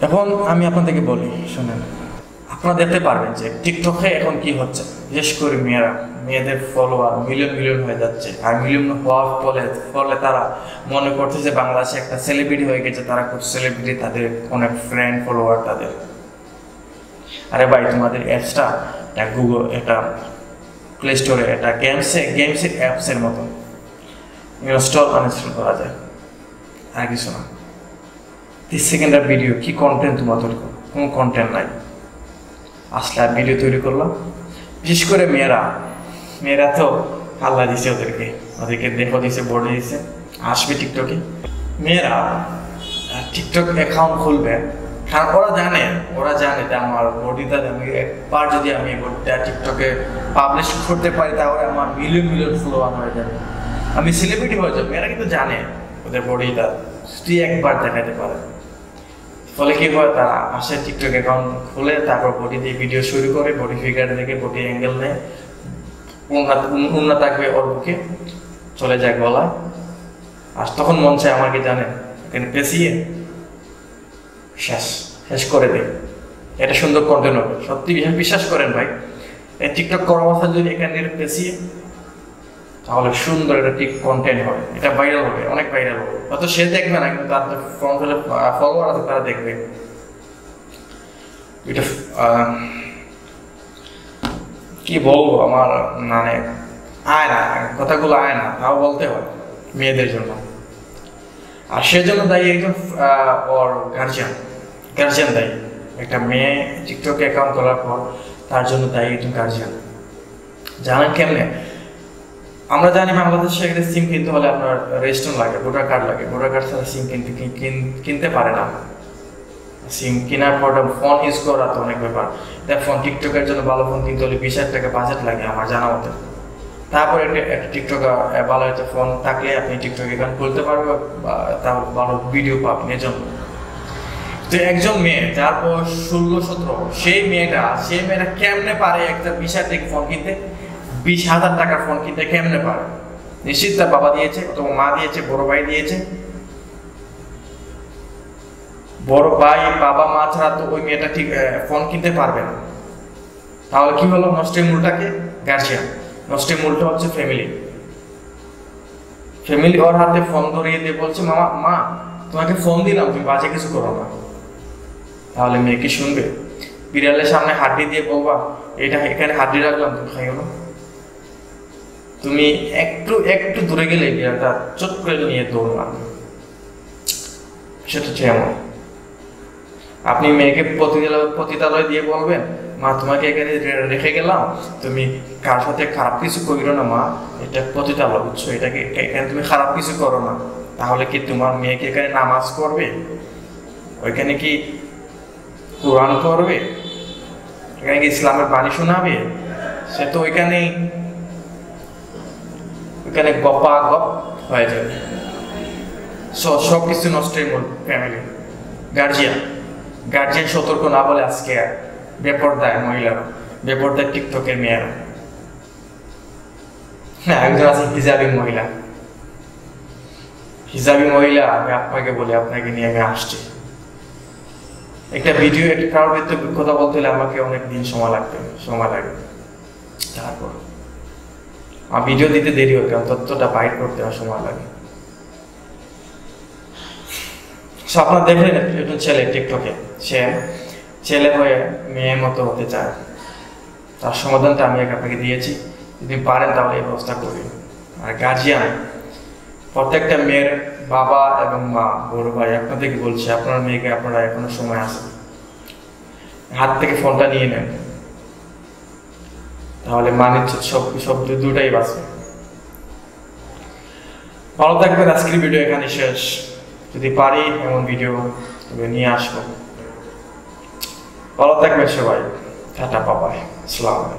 এখন আমি আপনাদেরকে বলি, শুনেন, আপনারা দেখতে পারবেন যে টিকটকে এখন কি হচ্ছে। বিশেষ করে মেয়েদের ফলোয়ার মিলিয়ন মিলিয়ন হয়ে যাচ্ছে, আর মিলিয়ন হওয়ার ফলে তারা মনে করতেছে বাংলাদেশে একটা সেলিব্রিটি হয়ে গেছে, তারা খুব সেলিব্রিটি, তাদের অনেক ফ্রেন্ড ফলোয়ার তাদের। আরে ভাই, তোমাদের অ্যাপসটা এটা গুগল, এটা প্লে স্টোরে, এটা গেমসের অ্যাপসের মতো ইনস্টল আনইনস্টল করা যায়, আর কিছু না। 30 সেকেন্ডের ভিডিও, কি কন্টেন্ট তোমার তৈরি করো? কোনো কন্টেন্ট নাই। আসলে আর ভিডিও তৈরি করলাম। বিশেষ করে মেয়েরা তো আল্লাহ দিছে ওদেরকে দেখো দিছে, বডি দিছে, আসবে টিকটকে। মেয়েরা টিকটক অ্যাকাউন্ট খুলবে, কারণ ওরা জানে যে আমার বডিটা আমি একবার যদি আমি বডিটা টিকটকে পাবলিশ করতে পারি, তাহলে আমার মিলিয়ন মিলিয়ন ফলোয়ার হয়ে যাবে, আমি সেলিব্রিটি হয়ে যাবো। মেয়েরা কিন্তু জানে ওদের বডিটা যদি একবার দেখাতে পারে। ফলে কি হয়, তারা আসে টিকটক অ্যাকাউন্ট খুলে, তারপর বডি দিয়ে ভিডিও শুরু করে, বডি ফিগার দেখে, বডি অ্যাঙ্গেল নেয়, উন্না থাকবে ওর বুকে, চলে যায় গলায়। আর তখন মন চায় আমাকে জানে এখানে পেঁচিয়ে শেষ করে দেয়। এটা সুন্দর কন্টেন্ট হবে, সত্যি বিশ্বাস করেন ভাই। এই টিকটক করা অবস্থা যদি এখানে পেঁচিয়ে, তাহলে সুন্দর একটা ঠিক কন্টেন্ট হবে, এটা ভাইরাল হবে, অনেক ভাইরাল হবে। হয়তো সে দেখবে না, কিন্তু তার ফলোয়ার আছে, তারা দেখবে। এটা কি বলবো, আমার মানে কথাগুলো আয় না, তাও বলতে হয় মেয়েদের জন্য। আর সেজন্য দায়ী একজন ওর গার্জিয়ান দায়ী। একটা মেয়ে টিকটক অ্যাকাউন্ট করার পর তার জন্য দায়ী একজন গার্জিয়ান। জানেন কেমনে? আমরা জানি বাংলাদেশে একটা সিম কিনতে হলে আপনার রেজিস্ট্রেশন লাগে, ভোটার কার্ড লাগে। ভোটার কার্ড ছাড়া সিম কিনতে পারে না। সিম কেনার পর ফোন ইউজ করা তো অনেক ব্যাপার। তাই ফোন, টিকটকের জন্য ভালো ফোন কিনতে হলে 20,000 টাকা বাজেট লাগে আমার জানা মতে। তারপরে একটা টিকটক ভালো একটা ফোন থাকলে আপনি টিকটক অ্যাকাউন্ট খুলতে পারবেন, তারপর ভালো ভিডিও পাবেন। এজন্য তো একজন মেয়ে, যার বয়স 16-17, সেই মেয়েটা কেমনে পারে একটা 20,000 টাকা ফোন কিনতে? 20,000 টাকার ফোন কিনতে কেমনে পারে? নিশ্চিত তার বাবা দিয়েছে, অথবা মা দিয়েছে, বড় ভাই দিয়েছে। বড় ভাই, বাবা, মা ছাড়া তো ওই মেয়েটা ঠিক ফোন কিনতে পারবে না। তাহলে কি হলো? নষ্টের মূলটাকে গার্জিয়ান, নষ্টের মূলটা হচ্ছে ফ্যামিলি ওর হাতে ফোন ধরিয়ে দিয়ে বলছে, মা তোমাকে ফোন দিলাম, তুমি বাজে কিছু করো না। তাহলে মেয়ে কি শুনবে? বিড়ালের সামনে হাড্ডি দিয়ে বলবা, এখানে হাড্ডি রাখলাম, তুমি খাইও না। তুমি একটু দূরে গেলে বিড়ালটা চট করে নিয়ে দৌড় মারবে। সেটা যেমন আপনি মেয়েকে পতিতালয় দিয়ে বলবেন, মা তোমাকে এখানে রেখে গেলাম, তুমি কার সাথে খারাপ কিছু করিও না মা, এটা পতিতালয়, বুঝছো? এখানে তুমি খারাপ কিছু করো না। তাহলে কি তোমার মেয়েকে এখানে নামাজ পড়বে? ওইখানে কি কোরআন করবে? এখানে কি ইসলামের বাণী শোনাবে? সে তো ওইখানে গপ হয়ে যাবে। সব কিছু নষ্টের মূল ফ্যামিলি, গার্জিয়ান সতর্ক না বলে আজকে বেপরদায় মহিলারা, বেপরদায় টিকটকের মেয়েরা। হ্যাঁ, একজন আছে হিজাবি মহিলা। আমি আপনাকে বলি, আপনাকে নিয়ে আমি আসছি। একটা ভিডিও, একটা কারোর ভিতরে কথা বলতে হলে আমাকে অনেক দিন সময় লাগে। তারপর আর ভিডিও দিতে দেরি হয়, কারণ তথ্যটা বাইট করতে সময় লাগে। আপনারা দেখলেন একজন ছেলে টিকটকে, সে ছেলে হয়ে মেয়ের মতো হতে চায়। তার সমাধানটা আমি আপনাকে দিয়েছি, যদি পারেন তাহলে এই ব্যবস্থা করবেন। আর গার্জিয়ান, প্রত্যেকটা মেয়ের বাবা এবং মা, বড় ভাই, আপনাদেরকে বলছি, আপনার মেয়েকে আপনারা এখনো সময় আছে, হাত থেকে ফোনটা নিয়ে নেন, তাহলে সব দুটাই বাঁচবে। ভালো থাকবেন। আজকের ভিডিও এখানে শেষ। যদি পারি এমন ভিডিও নিয়ে আসবো। ভালো থাকবেন সবাই। টাটা, বাবাই, আসসালামু আলাইকুম।